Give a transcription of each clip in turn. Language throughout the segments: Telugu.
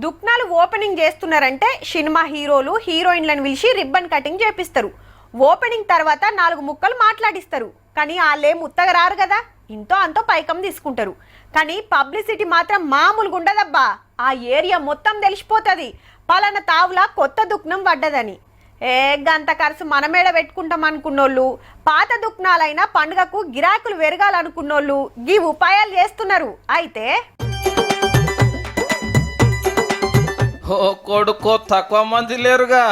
దుక్నాలు ఓపెనింగ్ చేస్తున్నారంటే సినిమా హీరోలు హీరోయిన్లను పిలిచి రిబ్బన్ కటింగ్ చేపిస్తారు. ఓపెనింగ్ తర్వాత 4 ముక్కలు మాట్లాడిస్తారు. కానీ వాళ్ళేం ఉత్తగా రారు కదా, ఇంతో అంతో పైకం తీసుకుంటారు. కానీ పబ్లిసిటీ మాత్రం మామూలుగా ఉండదబ్బా. ఆ ఏరియా మొత్తం తెలిసిపోతుంది పలానా తావులా కొత్త దుక్నం పడ్డదని. గంత ఖర్చు మనమేడ పెట్టుకుంటాం అనుకున్నోళ్ళు, పాత దుక్నాలైనా పండుగకు గిరాకులు పెరగాలనుకున్నోళ్ళు ఈ ఉపాయాలు చేస్తున్నారు. అయితే కొడుకో తక్కువ మంది లేరుగా.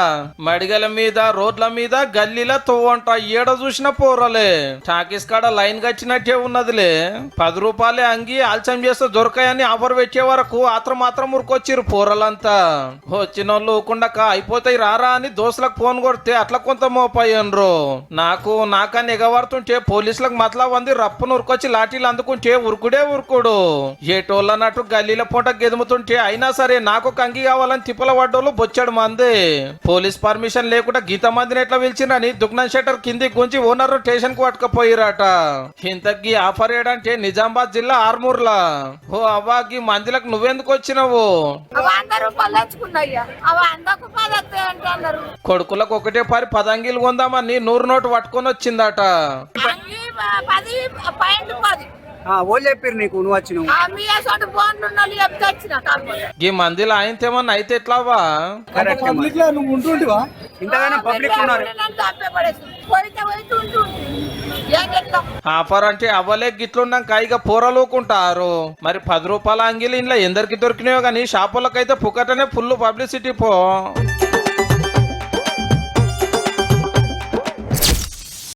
మడిగల మీద రోడ్ల మీద గల్లీల తోవంట ఏడ చూసిన పోరలే. టాకీస్ కాడ లైన్ గచ్చినట్టే ఉన్నదిలే. 10 రూపాయలే అంగి ఆల్చం చేస్తే దొరకాయని ఆఫర్ పెట్టే వరకు మాత్రం ఉరికొచ్చిరు పోరలంతా. వచ్చినోళ్ళు ఊకుండక అయిపోతాయి రారా అని దోస్తులకు ఫోన్ కొడితే అట్లా కొంత మోపయ్యన్రు. నాకని ఎగబడుతుంటే పోలీసులకు మతలా వంది రప్పును ఉరుకొచ్చి లాఠీలు అందుకుంటే ఉరుకుడు. ఏటోళ్ళన్నట్టు గల్లీల పూట గెదుముతుంటే అయినా సరే నాకు కంగి కావాలని తిప్పల పడ్డోళ్ళు బొచ్చాడు మంది. పోలీస్ పర్మిషన్ లేకుండా గీత మందిని ఎట్లా పిలిచినని దుగ్నం షెటర్ కింది గుంచి ఓనర్ స్టేషన్ కు పట్టుకపోయిరాట. ఇంతకీ ఆఫర్ ఏడంటే నిజామాబాద్ జిల్లా ఆర్మూర్లా. అవ్వాకి మందిలకు నువ్వెందుకు వచ్చినావు? కొడుకులకు ఒకటే పరి 10 అంగీలు కొందామని 100 నోటు పట్టుకొని వచ్చిందట. చెప్పారు నీకు నువ్వు వచ్చినావు ఈ మందిలో ఆయనతేమన్నా అయితే ఎట్లావా? ఇంతగానో పబ్లిక్ ఉన్నారు. ఆఫర్ అంటే అవ్వలే గిట్లున్నాక ఇక పోరలుకుంటారు. మరి 10 రూపాయల అంగిలు ఇంట్లో ఎందరికి దొరికినాయో గానీ షాపులకైతే పుకటనే ఫుల్ పబ్లిసిటీ పో.